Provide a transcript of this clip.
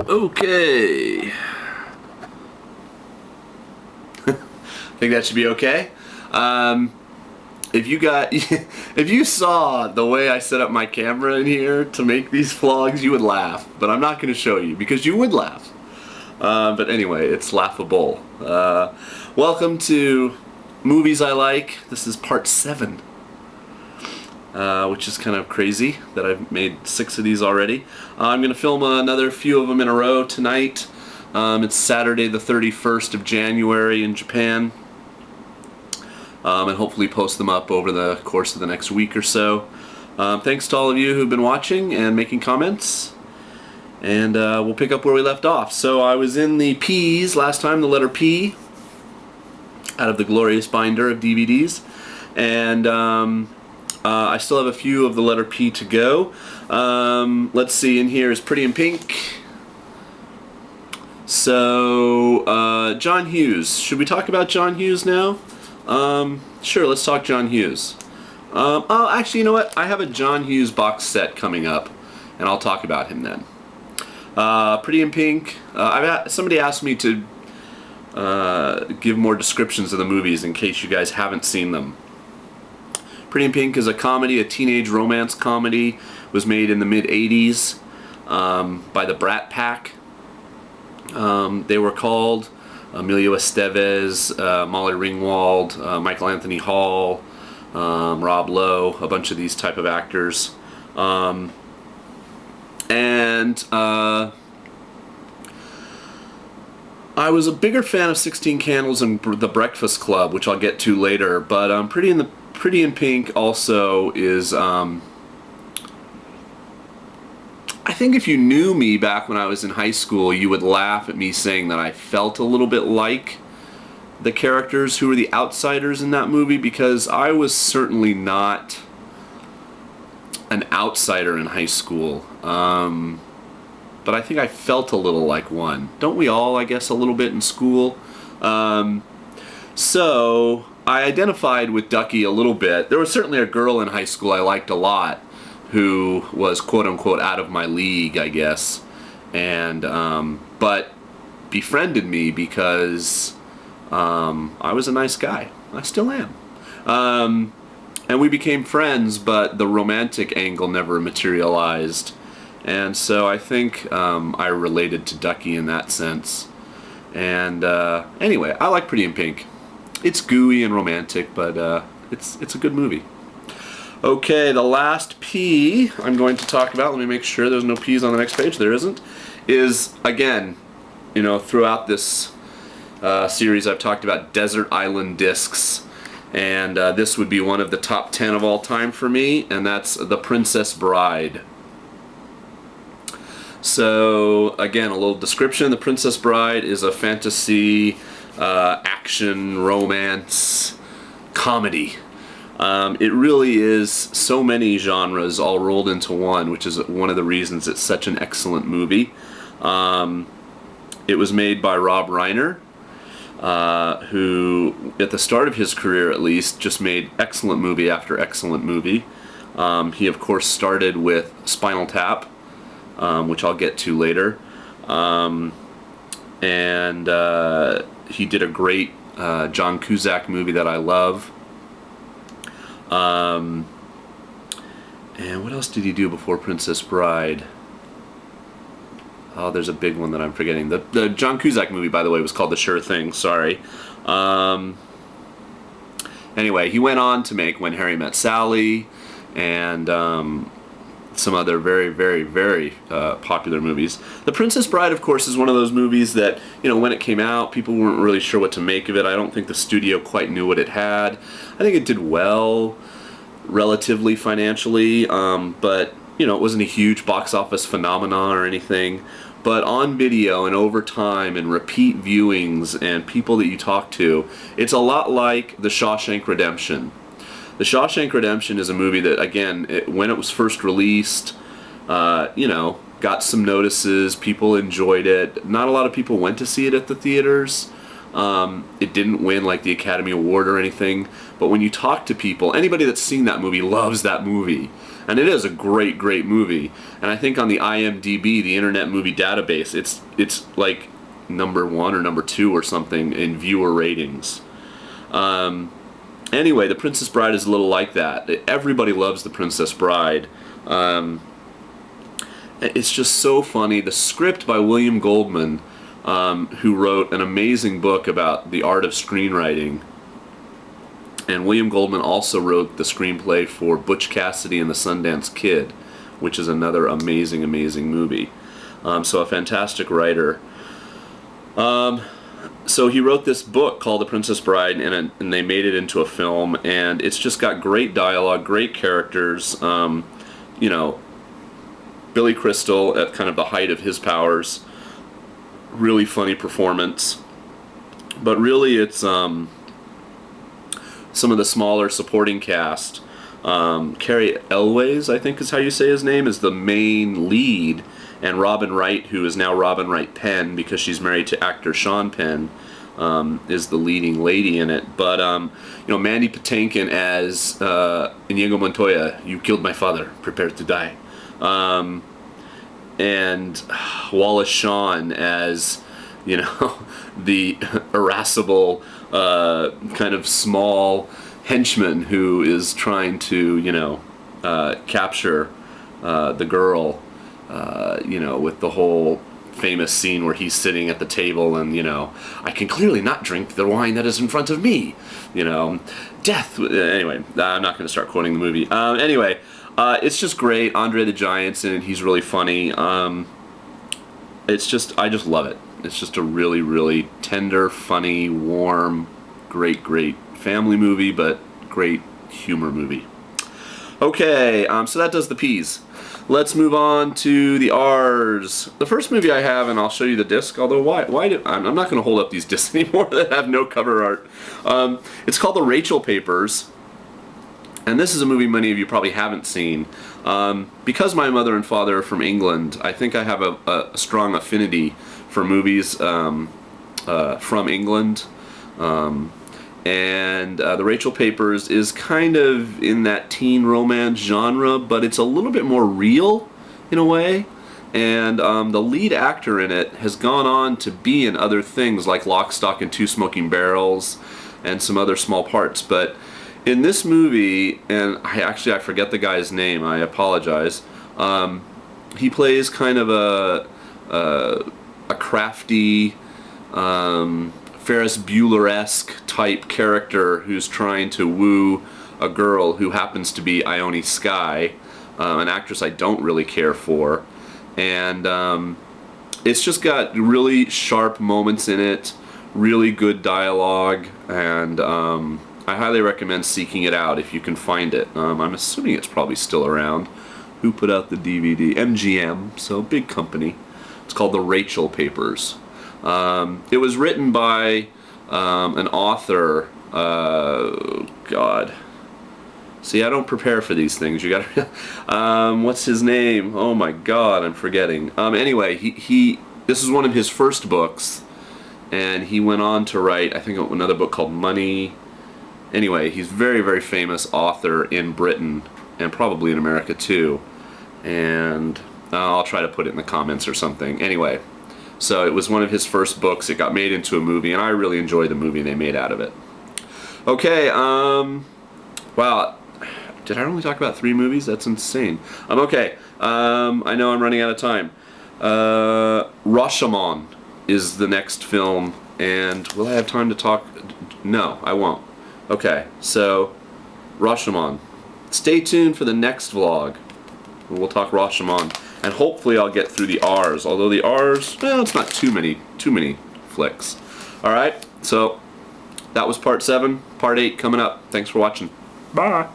Okay. Think that should be okay. If you saw the way I set up my camera in here to make these vlogs, you would laugh. But I'm not going to show you because you would laugh. But anyway, it's laughable. Welcome to Movies I Like. This is part 7. Which is kind of crazy that I've made 6 of these already. I'm going to film another few of them in a row tonight. It's Saturday the 31st of January in Japan. And hopefully post them up over the course of the next week or so. Thanks to all of you who've been watching and making comments. And we'll pick up where we left off. So I was in the P's last time, the letter P, out of the glorious binder of DVDs. And I still have a few of the letter P to go. Let's see, in here is Pretty in Pink. So, John Hughes. Should we talk about John Hughes now? Sure, let's talk John Hughes. Oh, actually, you know what? I have a John Hughes box set coming up, and I'll talk about him then. Pretty in Pink. Somebody asked me to give more descriptions of the movies in case you guys haven't seen them. Pretty in Pink is a comedy, a teenage romance comedy. Was made in the mid-'80s by the Brat Pack. They were called Emilio Estevez, Molly Ringwald, Michael Anthony Hall, Rob Lowe, a bunch of these type of actors. I was a bigger fan of 16 Candles and The Breakfast Club, which I'll get to later, but Pretty in Pink also is, I think if you knew me back when I was in high school, you would laugh at me saying that I felt a little bit like the characters who were the outsiders in that movie, because I was certainly not an outsider in high school. But I think I felt a little like one. Don't we all, I guess, a little bit in school? So I identified with Ducky a little bit. There was certainly a girl in high school I liked a lot who was quote-unquote out of my league, I guess, and but befriended me because I was a nice guy. I still am. And we became friends, but the romantic angle never materialized. And so I think I related to Ducky in that sense. And anyway, I like Pretty in Pink. It's gooey and romantic, but it's a good movie. Okay, the last P I'm going to talk about, let me make sure there's no P's on the next page, there isn't, is, again, you know, throughout this series I've talked about desert island discs, and this would be one of the top 10 of all time for me, and that's The Princess Bride. So, again, a little description. The Princess Bride is a fantasy, action, romance, comedy. It really is so many genres all rolled into one, which is one of the reasons it's such an excellent movie. It was made by Rob Reiner, who, at the start of his career at least, just made excellent movie after excellent movie. He, of course, started with Spinal Tap, which I'll get to later. He did a great John Cusack movie that I love. And what else did he do before Princess Bride? Oh, there's a big one that I'm forgetting. The John Cusack movie, by the way, was called The Sure Thing, sorry. Anyway, he went on to make When Harry Met Sally and some other very, very, very popular movies. The Princess Bride, of course, is one of those movies that, you know, when it came out, people weren't really sure what to make of it. I don't think the studio quite knew what it had. I think it did well, relatively financially, but, you know, it wasn't a huge box office phenomenon or anything. But on video and over time and repeat viewings and people that you talk to, it's a lot like The Shawshank Redemption. The Shawshank Redemption is a movie that, again, when it was first released, you know, got some notices, people enjoyed it. Not a lot of people went to see it at the theaters, It didn't win like the Academy Award or anything, but when you talk to people, anybody that's seen that movie loves that movie. And it is a great, great movie. And I think on the IMDb, the Internet Movie Database, it's like number 1 or number 2 or something in viewer ratings. Anyway, The Princess Bride is a little like that. Everybody loves The Princess Bride. It's just so funny. The script by William Goldman, who wrote an amazing book about the art of screenwriting. And William Goldman also wrote the screenplay for Butch Cassidy and the Sundance Kid, which is another amazing, amazing movie. So a fantastic writer. So he wrote this book called The Princess Bride, and they made it into a film, and it's just got great dialogue, great characters. You know, Billy Crystal at kind of the height of his powers. Really funny performance. But really it's some of the smaller supporting cast. Carrie Elways, I think is how you say his name, is the main lead, and Robin Wright, who is now Robin Wright Penn because she's married to actor Sean Penn, is the leading lady in it. But you know, Mandy Patinkin as Inigo Montoya, you killed my father, prepare to die. And Wallace Shawn as, you know, the irascible, kind of small henchman who is trying to, you know, capture the girl, you know, with the whole famous scene where he's sitting at the table and, you know, I can clearly not drink the wine that is in front of me, you know, death. Anyway, I'm not going to start quoting the movie. Anyway, it's just great. Andre the Giant's in it. He's really funny. It's just, I just love it. It's just a really, really tender, funny, warm, great, great family movie, but great humor movie. Okay, so that does the P's. Let's move on to the R's. The first movie I have, and I'll show you the disc, although I'm not going to hold up these discs anymore that have no cover art. It's called The Rachel Papers, and this is a movie many of you probably haven't seen. Because my mother and father are from England, I think I have a strong affinity for movies from England. And The Rachel Papers is kind of in that teen romance genre, but it's a little bit more real in a way. And the lead actor in it has gone on to be in other things like Lock, Stock, and Two Smoking Barrels and some other small parts. But in this movie, and I forget the guy's name, I apologize, he plays kind of a crafty, Ferris Bueller-esque type character who's trying to woo a girl who happens to be Ione Skye, an actress I don't really care for. And it's just got really sharp moments in it, really good dialogue, and I highly recommend seeking it out if you can find it. I'm assuming it's probably still around. Who put out the DVD? MGM, so big company. It's called The Rachel Papers. It was written by an author. God. See, I don't prepare for these things. You gotta. What's his name? Oh my God, I'm forgetting. Anyway, this is one of his first books, and he went on to write, I think, another book called Money. Anyway, he's a very, very famous author in Britain and probably in America too. And I'll try to put it in the comments or something. Anyway. So it was one of his first books. It got made into a movie, and I really enjoyed the movie they made out of it. Okay, wow, did I only talk about 3 movies? That's insane. Okay, I know I'm running out of time. Rashomon is the next film, and will I have time to talk? No, I won't. Okay, so Rashomon. Stay tuned for the next vlog. We'll talk Rashomon. And hopefully I'll get through the R's. Although the R's, well, it's not too many flicks. Alright, so that was part 7. Part 8 coming up. Thanks for watching. Bye!